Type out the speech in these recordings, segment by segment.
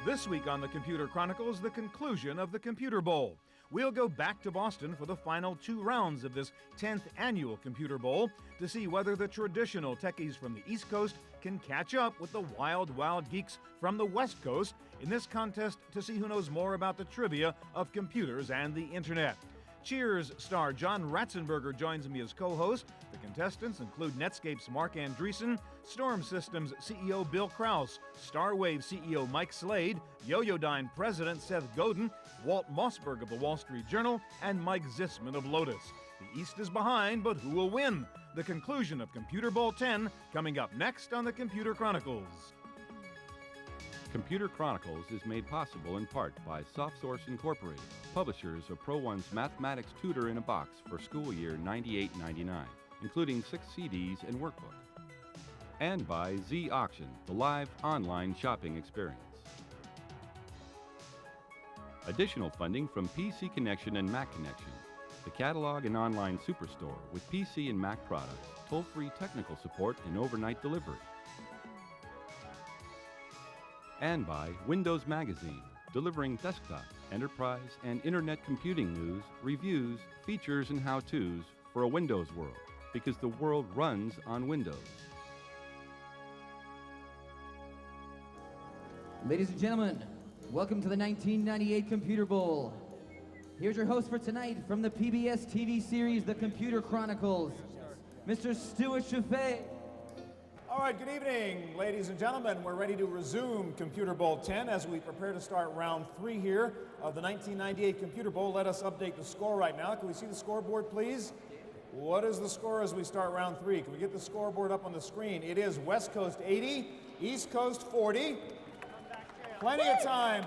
This week on the Computer Chronicles, the conclusion of the Computer Bowl. We'll go back to Boston for the final 2 rounds of this 10th annual Computer Bowl to see whether the traditional techies from the East Coast can catch up with the wild geeks from the West Coast in this contest to see who knows more about the trivia of computers and the Internet. Cheers star John Ratzenberger joins me as co-host. The contestants include Netscape's Mark Andreessen, Storm Systems CEO Bill Krause, Starwave CEO Mike Slade, Yoyodyne President Seth Godin, Walt Mossberg of the Wall Street Journal, and Mike Zisman of Lotus. The East is behind, but who will win? The conclusion of Computer Bowl 10 coming up next on the Computer Chronicles. Computer Chronicles is made possible in part by SoftSource Incorporated, publishers of Pro1's Mathematics Tutor in a Box for school year 98-99, including 6 CDs and workbook. And by Z Auction, the live online shopping experience. Additional funding from PC Connection and Mac Connection, the catalog and online superstore with PC and Mac products, toll-free technical support, and overnight delivery. And by Windows Magazine, delivering desktop, enterprise, and internet computing news, reviews, features, and how-tos for a Windows world, because the world runs on Windows. Ladies and gentlemen, welcome to the 1998 Computer Bowl. Here's your host for tonight from the PBS TV series The Computer Chronicles, Mr. Stewart Cheifet. All right, good evening, ladies and gentlemen. We're ready to resume Computer Bowl 10 as we prepare to start round 3 here of the 1998 Computer Bowl. Let us update the score right now. Can we see the scoreboard, please? What is the score as we start round 3? Can we get the scoreboard up on the screen? It is West Coast 80, East Coast 40. Plenty of time,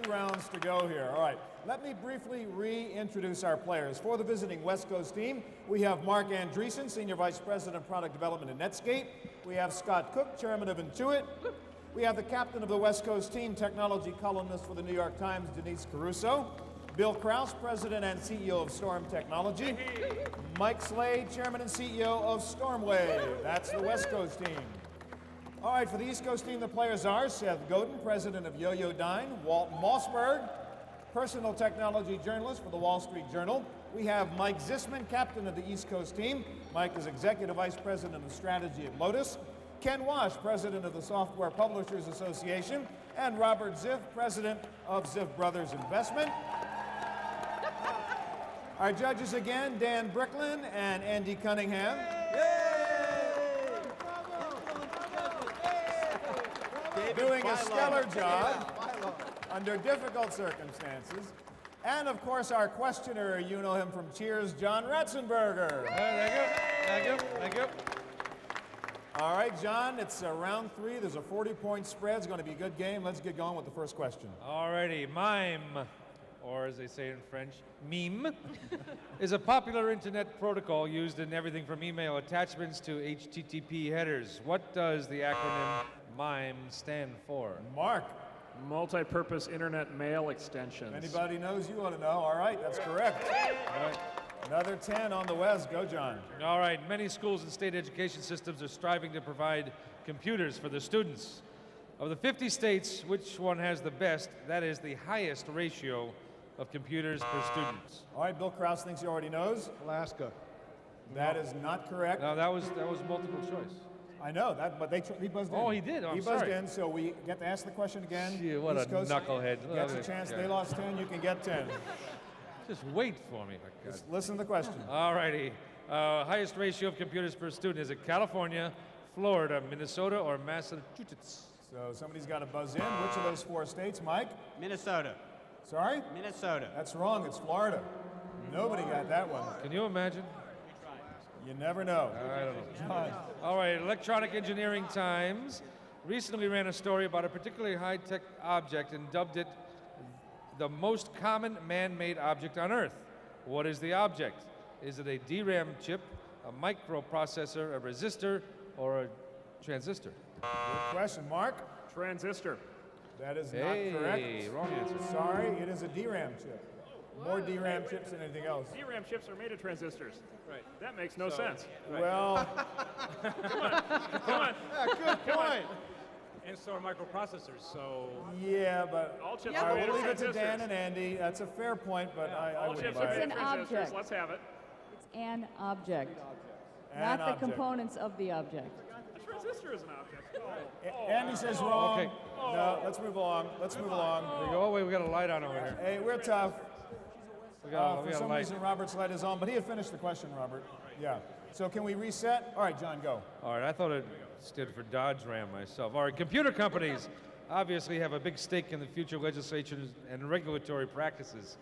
2 rounds to go here. All right, let me briefly reintroduce our players. For the visiting West Coast team, we have Mark Andreessen, Senior Vice President of Product Development at Netscape. We have Scott Cook, Chairman of Intuit. We have the captain of the West Coast team, technology columnist for the New York Times, Denise Caruso. Bill Krause, President and CEO of Storm Technology. Mike Slade, Chairman and CEO of Stormwave. That's the West Coast team. All right, for the East Coast team, the players are Seth Godin, President of Yoyodyne, Walt Mossberg, personal technology journalist for the Wall Street Journal. We have Mike Zisman, captain of the East Coast team. Mike is Executive Vice President of Strategy at Lotus. Ken Wash, President of the Software Publishers Association. And Robert Ziff, President of Ziff Brothers Investment. Our judges again, Dan Bricklin and Andy Cunningham. Doing a stellar job under difficult circumstances. And of course, our questioner, you know him from Cheers, John Ratzenberger. Thank you. All right, John, it's round 3. There's a 40-point spread. It's going to be a good game. Let's get going with the first question. All righty, mime, or as they say in French, meme, is a popular internet protocol used in everything from email attachments to HTTP headers. What does the acronym MIME stand for? Mark. Multi-purpose internet mail extensions. Anybody knows, you ought to know. All right, that's correct. All right. Another 10 on the West. Go, John. All right, many schools and state education systems are striving to provide computers for their students. Of the 50 states, which one has the best, that is the highest ratio of computers per student? All right, Bill Krause thinks he already knows. Alaska. That is not correct. No, that was multiple choice. I know that, but he buzzed in. Oh, he did? Oh, he I'm buzzed sorry. in, so we get to ask the question again. Gee, what East a Coast knucklehead. Gets a chance. They lost 10. You can get 10. Just wait for me. Just listen to the question. All righty. Highest ratio of computers per student. Is it California, Florida, Minnesota, or Massachusetts? So somebody's got to buzz in. Which of those 4 states, Mike? Minnesota. Sorry? Minnesota. That's wrong. It's Florida. Nobody got that one. Can you imagine? You never know. I don't know. John. All right, Electronic Engineering Times recently ran a story about a particularly high-tech object and dubbed it the most common man-made object on Earth. What is the object? Is it a DRAM chip, a microprocessor, a resistor, or a transistor? Good question. Mark? Transistor. That is not correct. Wrong answer. Sorry, it is a DRAM chip. More DRAM chips than anything else. DRAM chips are made of transistors. Right. That makes no sense. Well, Come on. Good point. And so are microprocessors, so... Yeah, but All chips all are right, made we'll of leave it to transistors. Dan and Andy. That's a fair point, but I All wouldn't chips buy are made it. of an transistors. object. Let's have it. It's an object, An not the object. components of the object. A transistor is an object. Andy says wrong. Okay. No, let's move along. Let's move along. There we go. Oh, wait, we got a light on over here. Hey, we're tough. We got For a some light. reason, Robert's light is on, but he had finished the question, Robert. Yeah. So can we reset? All right, John, go. All right, I thought it stood for Dodge Ram myself. All right, computer companies obviously have a big stake in the future legislation and regulatory practices.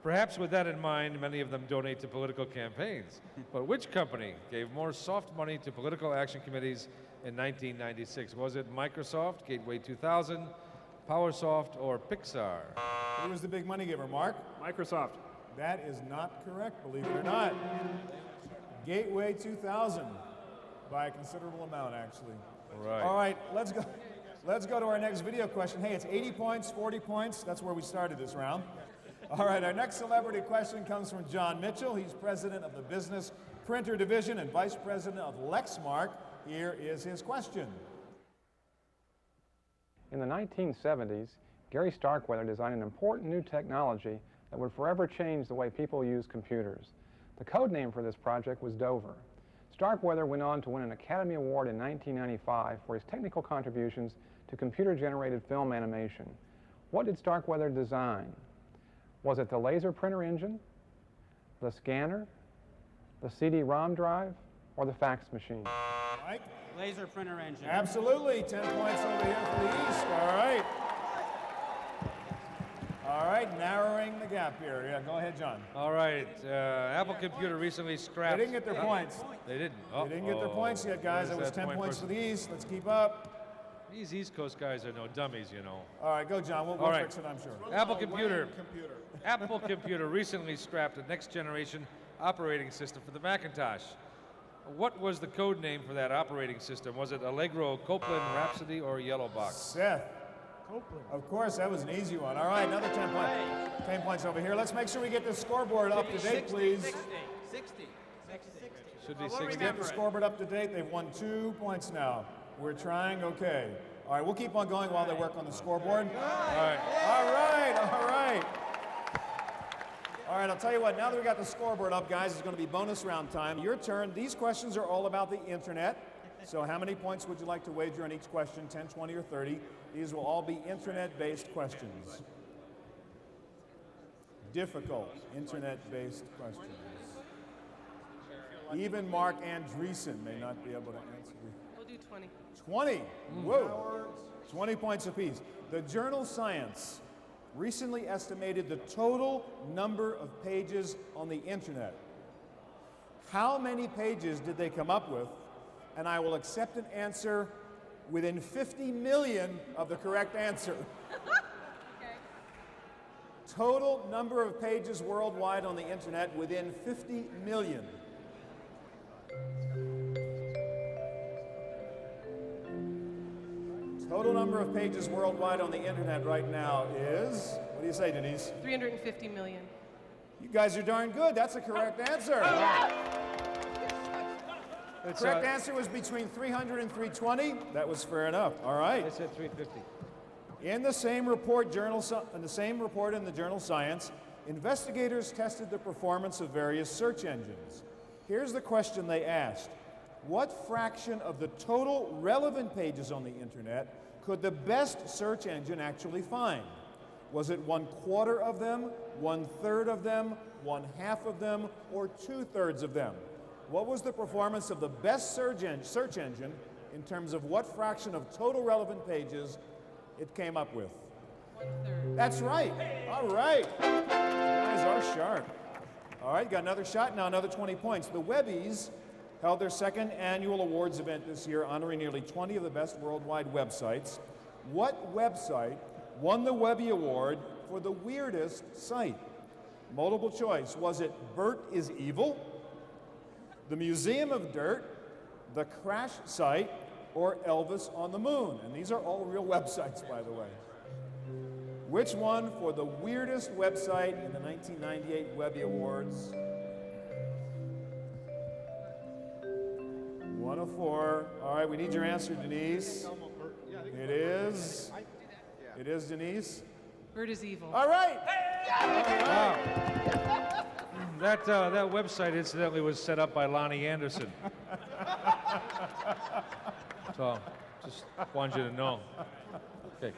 Perhaps with that in mind, many of them donate to political campaigns. But which company gave more soft money to political action committees in 1996? Was it Microsoft, Gateway 2000, PowerSoft, or Pixar? Who was the big money giver, Mark? Microsoft. That is not correct, believe it or not. Gateway 2000, by a considerable amount, actually. Right. All right, let's go. Let's go to our next video question. Hey, it's 80 points, 40 points. That's where we started this round. All right, our next celebrity question comes from John Mitchell. He's president of the Business Printer Division and vice president of Lexmark. Here is his question. In the 1970s, Gary Starkweather designed an important new technology that would forever change the way people use computers. The code name for this project was Dover. Starkweather went on to win an Academy Award in 1995 for his technical contributions to computer-generated film animation. What did Starkweather design? Was it the laser printer engine, the scanner, the CD-ROM drive, or the fax machine? Mike? Laser printer engine. Absolutely. 10 points over here for the East. All right. All right, narrowing the gap here. Yeah, go ahead, John. All right, Apple Computer recently scrapped... They didn't get their points. They didn't? They didn't get their points yet, guys. It was 10 points for the East. Let's keep up. These East Coast guys are no dummies, you know. All right, go, John. We'll All right. fix it, I'm sure. Apple Computer recently scrapped a next-generation operating system for the Macintosh. What was the code name for that operating system? Was it Allegro, Copeland, Rhapsody, or Yellow Box? Seth. Copeland. Of course, that was an easy one. All right, another 10 points. 10 points over here. Let's make sure we get the scoreboard up to date, please. 60. Should be Well, 60. Get the scoreboard up to date. They've won 2 points now. We're trying, okay. All right, we'll keep on going while they work on the scoreboard. All right. All right, all right. All right, I'll tell you what, now that we got the scoreboard up, guys, it's going to be bonus round time. Your turn. These questions are all about the internet. So how many points would you like to wager on each question, 10, 20, or 30? These will all be internet-based questions. Difficult internet-based questions. Even Mark Andreessen may not be able to answer. We'll do 20. 20. Whoa. 20 points apiece. The journal Science recently estimated the total number of pages on the internet. How many pages did they come up with? And I will accept an answer within 50 million of the correct answer. Okay. Total number of pages worldwide on the internet within 50 million. Total number of pages worldwide on the internet right now is, what do you say, Denise? 350 million. You guys are darn good. That's the correct answer. The correct answer was between 300 and 320. That was fair enough. All right. I said 350. In the same report, in the journal Science, investigators tested the performance of various search engines. Here's the question they asked. What fraction of the total relevant pages on the internet could the best search engine actually find? Was it 1/4 of them, 1/3 of them, 1/2 of them, or 2/3 of them? What was the performance of the best search engine in terms of what fraction of total relevant pages it came up with? 1/3. That's right. All right. You guys are sharp. All right, got another shot, now another 20 points. The Webbies held their second annual awards event this year, honoring nearly 20 of the best worldwide websites. What website won the Webby Award for the weirdest site? Multiple choice. Was it Bert is Evil, the Museum of Dirt, the Crash Site, or Elvis on the Moon? And these are all real websites, by the way. Which one for the weirdest website in the 1998 Webby Awards? 1 of 4. All right, we need your answer, Denise. It is. It is Denise. Bird is evil. All right. Wow. That website, incidentally, was set up by Lonnie Anderson. So, just wanted you to know. Okay.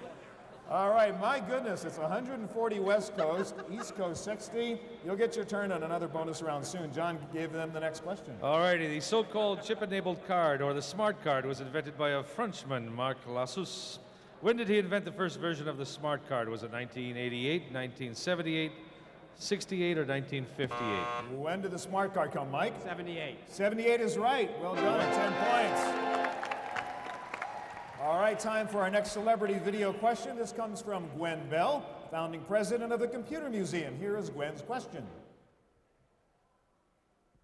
All right, my goodness, it's 140 West Coast, East Coast 60. You'll get your turn on another bonus round soon. John gave them the next question. All righty, the so-called chip-enabled card, or the smart card, was invented by a Frenchman, Marc Lassus. When did he invent the first version of the smart card? Was it 1988, 1978, 68, or 1958? When did the smart card come, Mike? 78. 78 is right. Well done, 10 points. All right, time for our next celebrity video question. This comes from Gwen Bell, founding president of the Computer Museum. Here is Gwen's question.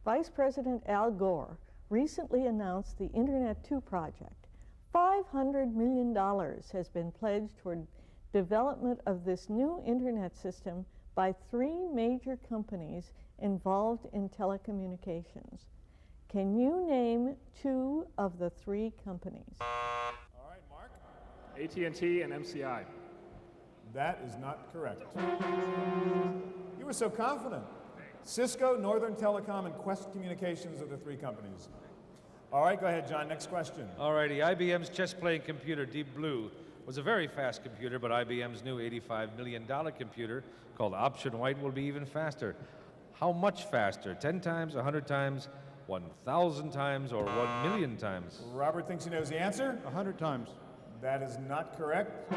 Vice President Al Gore recently announced the Internet 2 project. $500 million has been pledged toward development of this new Internet system by 3 major companies involved in telecommunications. Can you name 2 of the 3 companies? AT&T and MCI. That is not correct. You were so confident. Cisco, Northern Telecom, and Quest Communications are the 3 companies. All right, go ahead, John. Next question. All righty, IBM's chess-playing computer, Deep Blue, was a very fast computer, but IBM's new $85 million computer, called Option White, will be even faster. How much faster? 10 times, 100 times, 1,000 times, or 1 million times? Robert thinks he knows the answer. 100 times. That is not correct.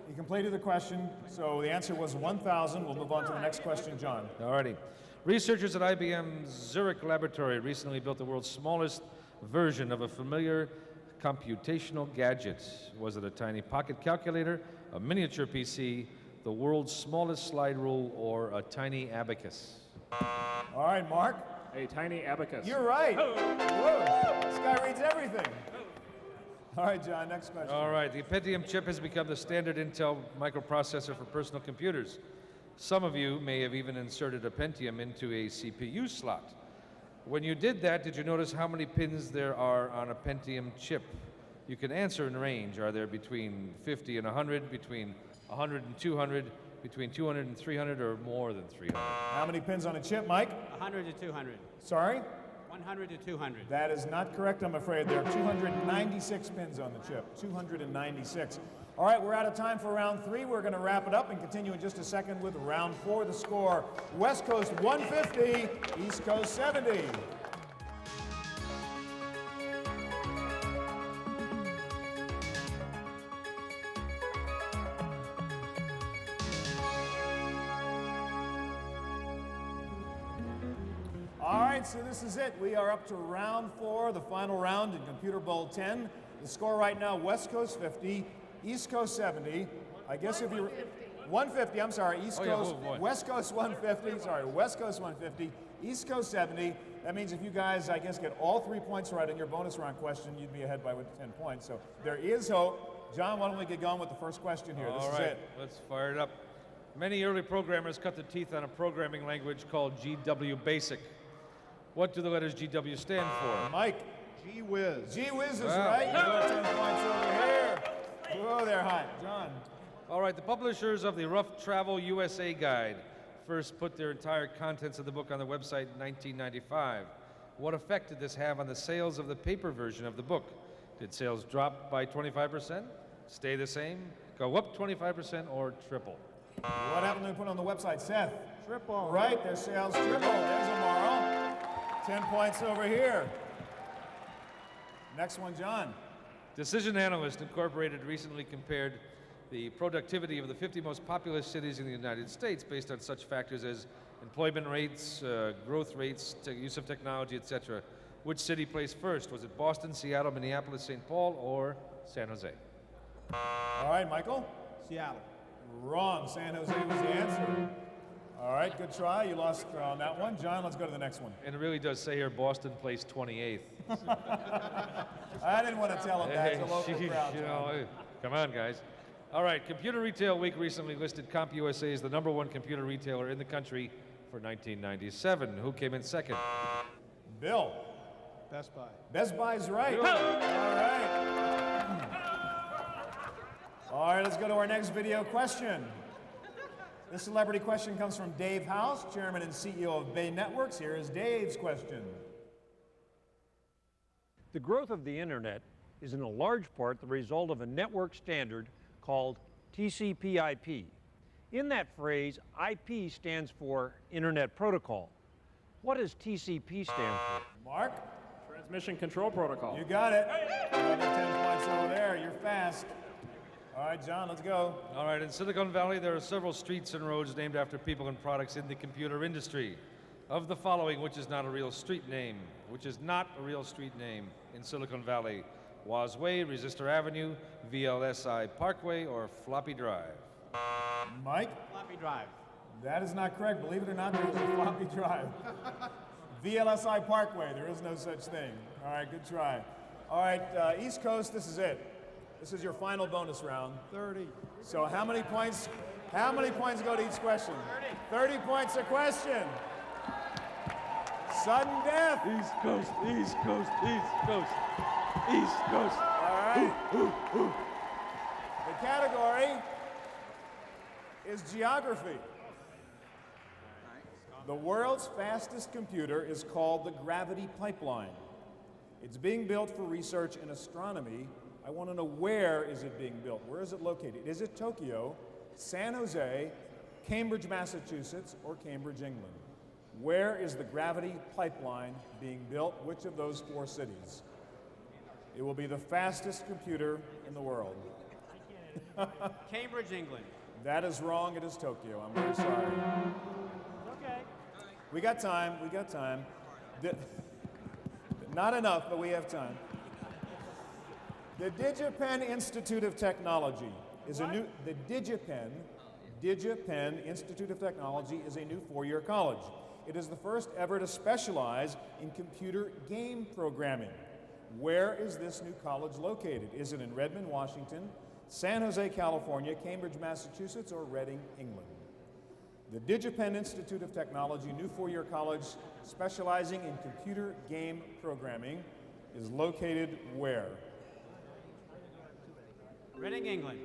You completed the question, so the answer was 1,000. We'll move on to the next question, John. All righty. Researchers at IBM's Zurich laboratory recently built the world's smallest version of a familiar computational gadget. Was it a tiny pocket calculator, a miniature PC, the world's smallest slide rule, or a tiny abacus? All right, Mark. A tiny abacus. You're right. Whoa. This guy reads everything. All right, John, next question. All right, the Pentium chip has become the standard Intel microprocessor for personal computers. Some of you may have even inserted a Pentium into a CPU slot. When you did that, did you notice how many pins there are on a Pentium chip? You can answer in range. Are there between 50 and 100, between 100 and 200, between 200 and 300, or more than 300? How many pins on a chip, Mike? 100 to 200. Sorry? 100 to 200. That is not correct, I'm afraid. There are 296 pins on the chip. 296. All right, we're out of time for round 3. We're going to wrap it up and continue in just a second with round 4. The score, West Coast 150, East Coast 70. All right, so this is it. We are up to round 4, the final round in Computer Bowl 10. The score right now, West Coast 50, East Coast 70. I guess if you're 150, I'm sorry, East Coast, West Coast 150, sorry, West Coast 150, East Coast 70. That means if you guys, I guess, get all 3 points right in your bonus round question, you'd be ahead by 10 points. So there is hope. John, why don't we get going with the first question here? This is it. Let's fire it up. Many early programmers cut their teeth on a programming language called GW Basic. What do the letters GW stand for? Mike. Gee whiz. Gee whiz is right. You got 10 points over here. Whoa, they're hot. John. All right, the publishers of the Rough Travel USA Guide first put their entire contents of the book on their website in 1995. What effect did this have on the sales of the paper version of the book? Did sales drop by 25%, stay the same, go up 25%, or triple? What happened when we put it on the website, Seth? Triple. Right, their sales tripled. There's a moral. 10 points over here. Next one, John. Decision Analyst Incorporated recently compared the productivity of the 50 most populous cities in the United States based on such factors as employment rates, growth rates, use of technology, etc. Which city placed first? Was it Boston, Seattle, Minneapolis, St. Paul, or San Jose? All right, Michael? Seattle. Wrong. San Jose was the answer. All right, good try. You lost on that one. John, let's go to the next one. And it really does say here Boston placed 28th. I didn't want to tell him that. It's a local crowd. You know, come on, guys. All right, Computer Retail Week recently listed CompUSA as the #1 computer retailer in the country for 1997. Who came in second? Bill. Best Buy. Best Buy's right. All right. All right, let's go to our next video question. This celebrity question comes from Dave House, Chairman and CEO of Bay Networks. Here is Dave's question. The growth of the internet is in a large part the result of a network standard called TCP/IP. In that phrase, IP stands for Internet Protocol. What does TCP stand for? Mark? Transmission Control Protocol. You got it. Another 10 points over there. You're fast. All right, John, let's go. All right, in Silicon Valley, there are several streets and roads named after people and products in the computer industry. Of the following, which is not a real street name? Which is not a real street name in Silicon Valley? Wasway, Resistor Avenue, VLSI Parkway, or Floppy Drive? Mike? Floppy Drive. That is not correct. Believe it or not, there is a Floppy Drive. VLSI Parkway, there is no such thing. All right, good try. All right, East Coast, this is it. This is your final bonus round. 30. So how many points go to each question? 30 points a question. Sudden death. East Coast, East Coast, East Coast, East Coast. All right. The category is geography. The world's fastest computer is called the Gravity Pipeline. It's being built for research in astronomy. I want to know, where is it being built? Where is it located? Is it Tokyo, San Jose, Cambridge, Massachusetts, or Cambridge, England? Where is the Gravity Pipeline being built? Which of those 4 cities? It will be the fastest computer in the world. Cambridge, England. That is wrong. It is Tokyo. I'm very sorry. Okay. We got time. We got time. Not enough, but we have time. The DigiPen Institute of Technology is a new. The DigiPen Institute of Technology is a new 4-year college. It is the first ever to specialize in computer game programming. Where is this new college located? Is it in Redmond, Washington, San Jose, California, Cambridge, Massachusetts, or Reading, England? The DigiPen Institute of Technology, new 4-year college specializing in computer game programming, is located where? Reading, England.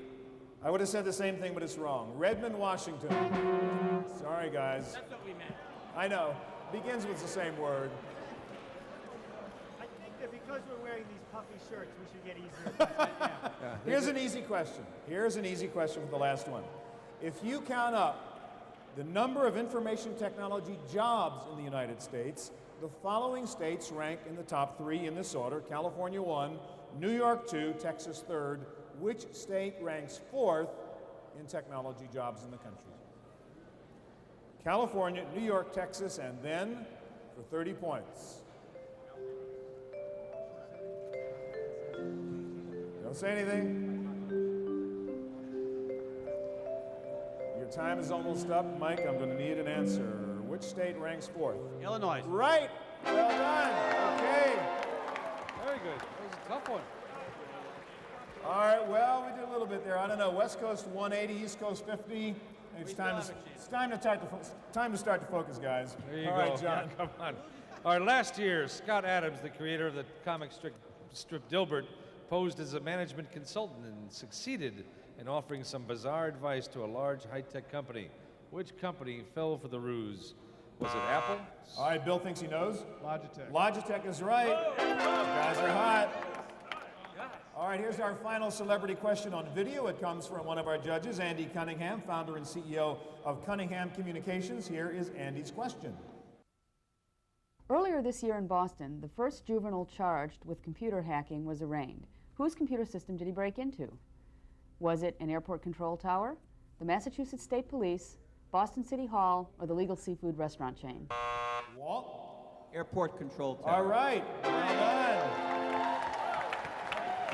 I would have said the same thing, but it's wrong. Redmond, Washington. Sorry, guys. That's what we meant. I know. Begins with the same word. I think that because we're wearing these puffy shirts, we should get easier. Here's an easy question. Here's an easy question for the last one. If you count up the number of information technology jobs in the United States, the following states rank in the top 3 in this order: California 1, New York 2, Texas 3rd. Which state ranks 4th in technology jobs in the country? California, New York, Texas, and then for 30 points. Don't say anything. Your time is almost up, Mike. I'm going to need an answer. Which state ranks 4th? Illinois. Right. Well done. Okay. Very good. That was a tough one. All right, well, we did a little bit there. I don't know. West Coast 180, East Coast 50. It's time to start to focus, guys. There you All go. right, John. Yeah, come on. All right, last year, Scott Adams, the creator of the comic strip Dilbert, posed as a management consultant and succeeded in offering some bizarre advice to a large high-tech company. Which company fell for the ruse? Was it Apple? All right, Bill thinks he knows. Logitech. Logitech is right. You guys are hot. All right, here's our final celebrity question on video. It comes from one of our judges, Andy Cunningham, founder and CEO of Cunningham Communications. Here is Andy's question. Earlier this year in Boston, the first juvenile charged with computer hacking was arraigned. Whose computer system did he break into? Was it an airport control tower, the Massachusetts State Police, Boston City Hall, or the legal seafood restaurant chain? Walt? Airport control tower. All right, well done.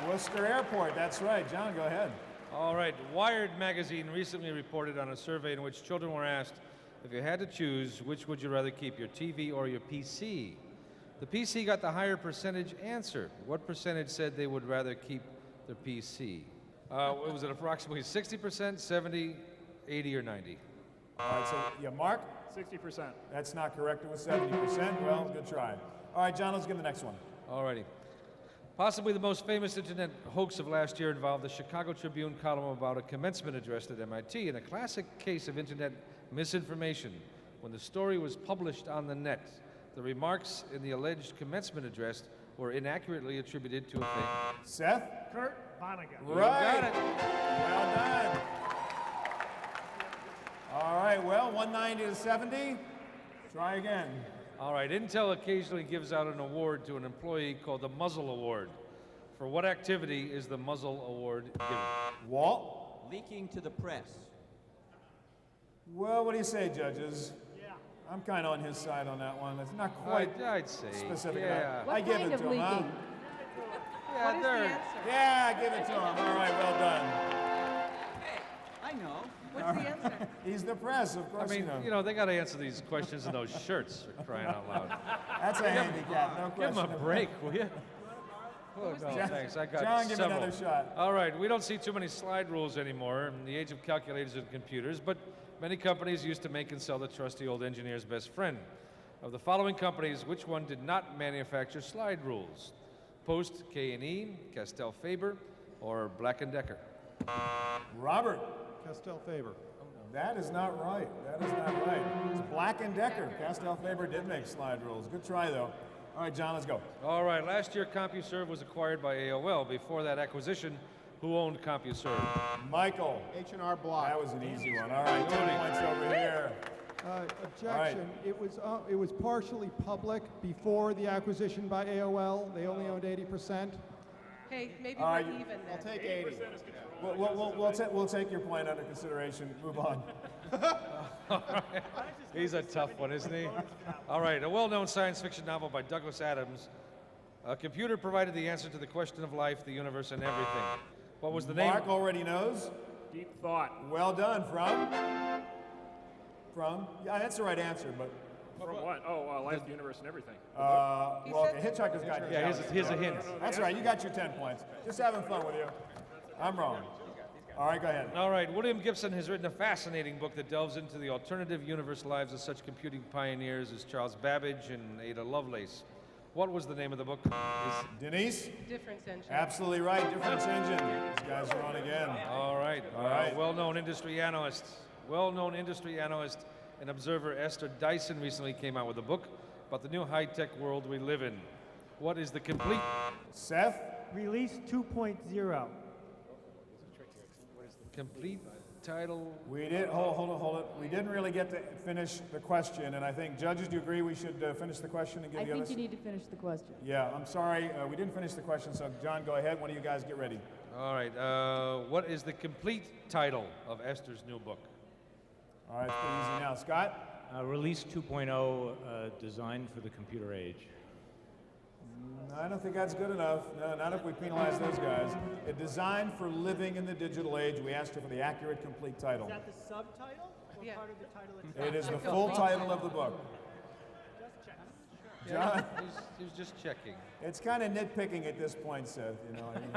Worcester Airport, that's right. John, go ahead. All right. Wired magazine recently reported on a survey in which children were asked, if you had to choose, which would you rather keep, your TV or your PC? The PC got the higher percentage answer. What percentage said they would rather keep their PC? Was it approximately 60%, 70, 80, or 90? All right, so, yeah, Mark? 60%. That's not correct. It was 70%. Well, good try. All right, John, let's get the next one. All righty. Possibly the most famous internet hoax of last year involved the Chicago Tribune column about a commencement address at MIT, and a classic case of internet misinformation. When the story was published on the net, the remarks in the alleged commencement address were inaccurately attributed to a fake. Seth? Kurt Vonnegut. Right. You got it. Well done. All right, well, 190 to 70. Try again. All right, Intel occasionally gives out an award to an employee called the Muzzle Award. For what activity is the Muzzle Award given? Walt? Leaking to the press. Well, what do you say, judges? Yeah. I'm kind of on his side on that one. It's not quite I'd say, specific yeah. enough. What I give kind it of to him, huh? leaking? Yeah, What is the there. answer? Yeah, give it to him. All right, well done. Hey, I know. What's the answer? He's the press, of I course mean, you know. they got to answer these questions in those shirts, for crying out loud. That's a handicap, no Give question. him a break, will you? Oh, was no, the answer? thanks. I got John, give me several. another shot. All right, we don't see too many slide rules anymore in the age of calculators and computers, but many companies used to make and sell the trusty old engineer's best friend. Of the following companies, which one did not manufacture slide rules? Post, K&E, Castell Faber, or Black & Decker? Robert? Castell Faber. That is not right. That is not right. It's Black & Decker. Castell Faber did make slide rules. Good try, though. All right, John, let's go. All right, last year CompuServe was acquired by AOL. Before that acquisition, who owned CompuServe? Michael. H&R Block. That was an easy one. All right, 10 points over here. Objection. Right. It was partially public before the acquisition by AOL. They only owned 80%. Hey, maybe All we're right, even then. I'll take 80. We'll take your point under consideration. Move on. All right. He's a tough one, isn't he? All right, a well-known science fiction novel by Douglas Adams. A computer provided the answer to the question of life, the universe, and everything. What was the name? Mark already knows. Deep thought. Well done. From? Yeah, that's the right answer, but. From what? Oh, life, the universe, and everything. Well, okay, Hitchhiker's Guide to Yeah, the here's a hint. That's right, you got your 10 points. Just having fun with you. I'm wrong. All right, go ahead. All right, William Gibson has written a fascinating book that delves into the alternative universe lives of such computing pioneers as Charles Babbage and Ada Lovelace. What was the name of the book? Denise? Difference engine. Absolutely right, difference engine. These guys are on again. All right. All right. Well-known industry analyst and observer Esther Dyson recently came out with a book about the new high-tech world we live in. What is the complete... Seth? Release 2.0. Complete title? We did, hold it. We didn't really get to finish the question, and I think, judges, do you agree we should finish the question and give I the others? think you need to finish the question. Yeah, I'm sorry, we didn't finish the question, so John, go ahead. One of you guys get ready. All right. What is the complete title of Esther's new book? All right, it's pretty easy now. Scott? Release 2.0, designed for the computer age. I don't think that's good enough. No, not if we penalize those guys. A design for living in the digital age. We asked her for the accurate, complete title. Is that the subtitle or Yeah. part of the title itself? It is the full title of the book. Just check. John? He's just checking. It's kind of nitpicking at this point, Seth. You know. I mean,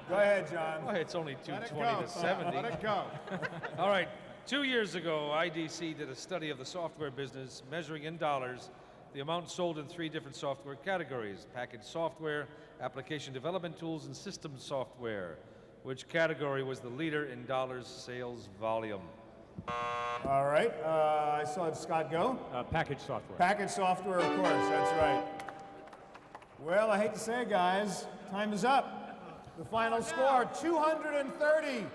go ahead, John. Oh, it's only 220 to 70. Let it go. All right. 2 years ago, IDC did a study of the software business, measuring in dollars the amount sold in 3 different software categories: packaged software, application development tools, and system software. Which category was the leader in dollars sales volume? All right. I saw Scott go. Package software. Package software, of course. That's right. Well, I hate to say it, guys. Time is up. The final score, 230-70.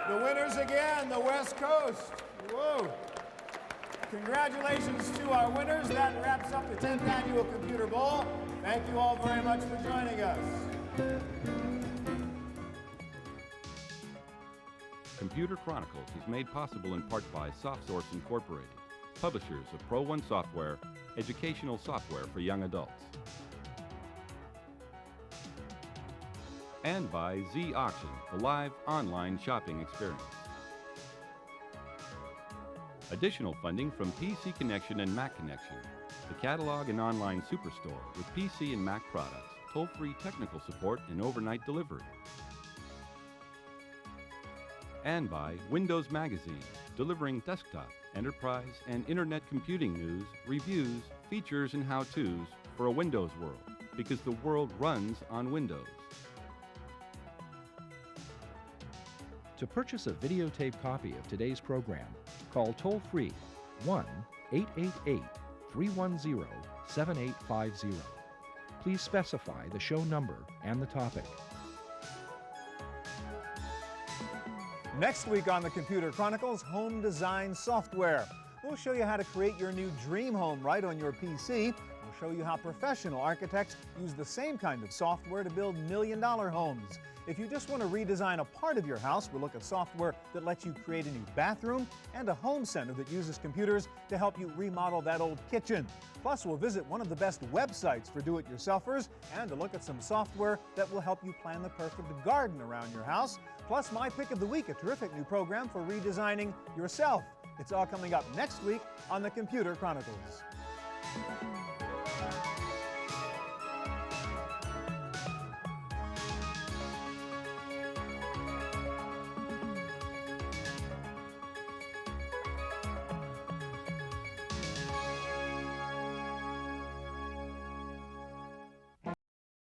The winners again, the West Coast. Whoa. Congratulations to our winners. That wraps up the 10th Annual Computer Bowl. Thank you all very much for joining us. Computer Chronicles is made possible in part by SoftSource Incorporated, publishers of Pro One software, educational software for young adults. And by Z Auction, the live online shopping experience. Additional funding from PC Connection and Mac Connection, the catalog and online superstore with PC and Mac products, toll-free technical support and overnight delivery. And by Windows Magazine, delivering desktop, enterprise, and internet computing news, reviews, features, and how-tos for a Windows world. because the world runs on Windows. To purchase a videotape copy of today's program, call toll-free 1-888-310-7850. Please specify the show number and the topic. Next week on the Computer Chronicles, home design software. We'll show you how to create your new dream home right on your PC. We'll show you how professional architects use the same kind of software to build million-dollar homes. If you just want to redesign a part of your house, we'll look at software that lets you create a new bathroom and a home center that uses computers to help you remodel that old kitchen. Plus, we'll visit one of the best websites for do-it-yourselfers and to look at some software that will help you plan the perfect garden around your house. Plus, My Pick of the Week, a terrific new program for redesigning yourself. It's all coming up next week on the Computer Chronicles.